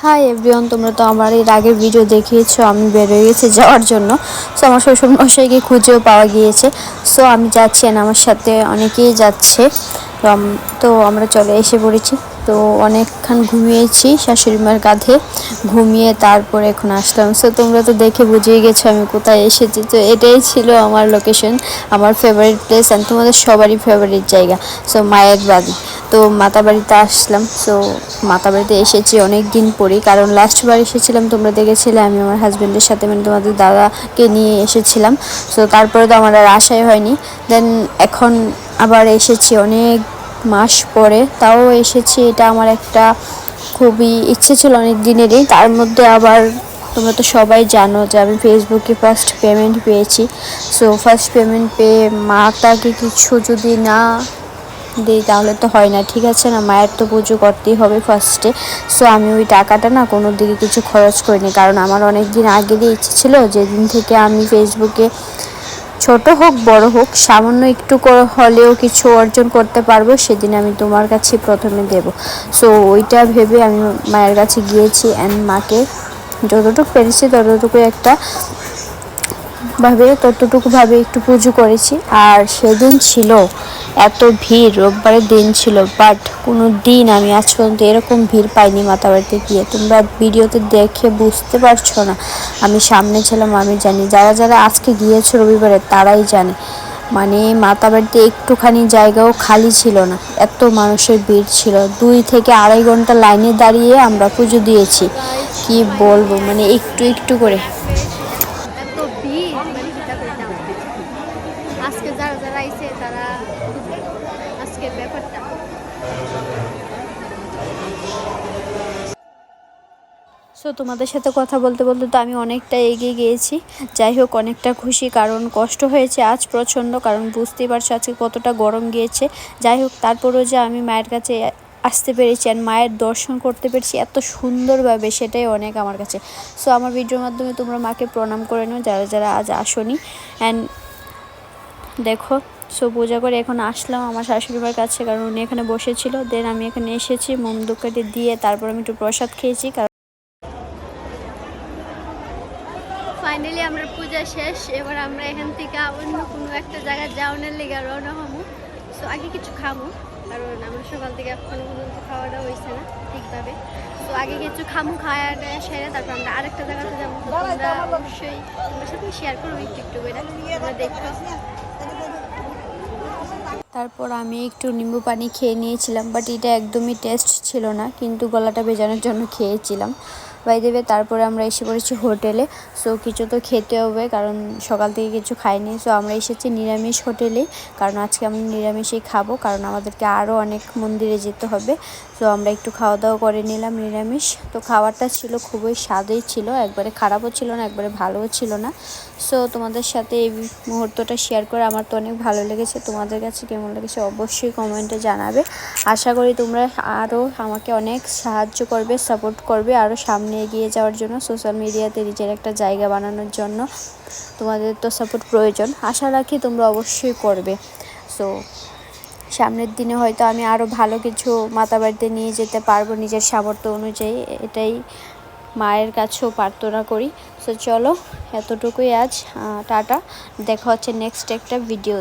Hi everyone, তোমরা তো আমার এর আগের ভিডিও দেখিয়েছো আমি বের হয়ে গেছি যাওয়ার জন্য। সো আমার শ্বশুর মশাইকে খুঁজেও পাওয়া গিয়েছে। সো আমি যাচ্ছি আর আমার সাথে অনেকেই যাচ্ছে। তো আমরা চলে এসে পড়েছি। তো অনেকক্ষণ ঘুমিয়েছি শাশুড়ি মার কাঁধে, ঘুমিয়ে তারপরে এখন আসলাম। সো তোমরা তো দেখে বুঝিয়ে গেছো আমি কোথায় এসেছি। তো এটাই ছিল আমার লোকেশন, আমার ফেভারিট প্লেস অ্যান্ড তোমাদের সবারই ফেভারিট জায়গা। সো মায়ের বাড়ি, তো মাতা বাড়িতে আসলাম। সো মাতা বাড়িতে এসেছি অনেক দিন পরেই, কারণ লাস্ট বার এসেছিলাম তোমরা দেখেছিলে আমি আমার হাজব্যান্ডের সাথে, মানে তোমাদের দাদাকে নিয়ে এসেছিলাম। সো তারপরে তো আমার আর আশাই হয়নি। দেন এখন আবার এসেছি অনেক মাস পরে, তাও এসেছি। এটা আমার একটা খুবই ইচ্ছে ছিল অনেক দিনেরই। তার মধ্যে আবার তোমরা তো সবাই জানো যে আমি ফেসবুকে ফার্স্ট পেমেন্ট পেয়েছি। সো ফার্স্ট পেমেন্ট পেয়ে মাতাকে কিছু যদি না দিই তাহলে তো হয় না, ঠিক আছে না, মায়ের তো পুজো করতেই হবে ফার্স্টে। সো আমি ওই টাকাটা না কোনো দিকে কিছু খরচ করিনি, কারণ আমার অনেক দিন আগেরই ইচ্ছে ছিল যেদিন থেকে আমি ফেসবুকে ছোট হোক বড় হোক সামান্য একটু হলেও কিছু অর্জন করতে পারবো, সেদিন আমি তোমার কাছে প্রথমে দেব। সো ওইটা ভেবে আমি মায়ের কাছে গিয়েছি অ্যান্ড মাকে যতটুকু পেরেছি ততটুকুভাবে একটু পুজো করেছি। আর সেদিন ছিল এত ভিড়, রোববারের দিন ছিল, বাট কোনো দিন আমি আজ পর্যন্ত এরকম ভিড় পাইনি মাতাবাড়িতে গিয়ে। তোমরা ভিডিওতে দেখে বুঝতে পারছো না, আমি সামনে ছিলাম, আমি জানি। যারা যারা আজকে গিয়েছো রবিবারে তারাই জানে, মানে মাতাবাড়িতে একটুখানি জায়গাও খালি ছিল না, এত মানুষের ভিড় ছিল। 2 থেকে আড়াই ঘন্টা লাইনে দাঁড়িয়ে আমরা পুজো দিয়েছি। কি বলবো, মানে একটু একটু করে এত ভিড়, মানে চিন্তা করে নাও। আজকে যারা যারা আইছে তারা আজকের ব্যাপারটা। সো তোমাদের সাথে কথা বলতে বলতে তো আমি অনেকটা এগিয়ে গিয়েছি। যাই হোক, অনেকটা খুশি, কারণ কষ্ট হয়েছে আজ প্রচণ্ড, কারণ বুঝতেই পারছো আজকে কতটা গরম গিয়েছে। যাই হোক, তারপরেও যে আমি মায়ের কাছে আসতে পেরেছি আর মায়ের দর্শন করতে পেরেছি এত সুন্দরভাবে, সেটাই অনেক আমার কাছে। সো আমার ভিডিওর মাধ্যমে তোমরা মাকে প্রণাম করে নাও যারা যারা আজ আসোনি। অ্যান্ড দেখো, সো পূজা করে এখন আসলাম আমার শাশুড়িমার কাছে, কারণ উনি এখানে বসেছিল। দেন আমি এখানে এসেছি, মোম ধূপকাঠি দিয়ে তারপর আমি একটু প্রসাদ খেয়েছি। ফাইনালি আমরা পূজা শেষ। এবার আমরা এখান থেকে অন্য কোনো একটা জায়গায় যাওয়ার লেগে রওনা হবো। সো আগে কিছু খাবো, কারণ আমরা সকাল থেকে এখনো পর্যন্ত খাওয়া দাওয়া হয়েছে না ঠিকভাবে। তো আগে কিছু খামু, খাওয়া সেরে তারপর আমরা আরেকটা জায়গাতে যাবো। তোমরা অবশ্যই তোমার সাথে শেয়ার করবো একটু একটু করে, আমরা দেখো। তারপর আমি একটু নিম্বু পানি খেয়ে নিয়েছিলাম, বাট এটা একদমই টেস্ট ছিল না, কিন্তু গলাটা ভেজানোর জন্য খেয়েছিলাম। বাই দেবে তারপরে আমরা এসে পড়েছি হোটেলে। সো কিছু তো খেতে হবে, কারণ সকাল থেকে কিছু খাইনি। সো আমরা এসেছি নিরামিষ হোটেলে, কারণ আজকে আমরা নিরামিষই খাবো, কারণ আমাদেরকে আরও অনেক মন্দিরে যেতে হবে। সো আমরা একটু খাওয়া দাওয়া করে নিলাম নিরামিষ। তো খাবারটা ছিল খুবই স্বাদেই ছিল, একবারে খারাপও ছিল না, একবারে ভালোও ছিল না। সো তোমাদের সাথে এই মুহূর্তটা শেয়ার করে আমার তো অনেক ভালো লেগেছে। তোমাদের কাছে কেমন লেগেছে অবশ্যই কমেন্টে জানাবে। আশা করি তোমরা আরও আমাকে অনেক সাহায্য করবে, সাপোর্ট করবে আরও সামনে এগিয়ে যাওয়ার জন্য, সোশ্যাল মিডিয়াতে নিজের একটা জায়গা বানানোর জন্য। তোমাদের তো সাপোর্ট প্রয়োজন, আশা রাখি তোমরা অবশ্যই করবে। সো সামনের দিনে হয়তো আমি আরও ভালো কিছু মাতাবাড়িতে নিয়ে যেতে পারবো নিজের সামর্থ্য অনুযায়ী, এটাই মায়ের কাছেও প্রার্থনা করি। সো চলো, এতটুকুই আজ। টাটা, দেখা হচ্ছে নেক্সট একটা ভিডিও।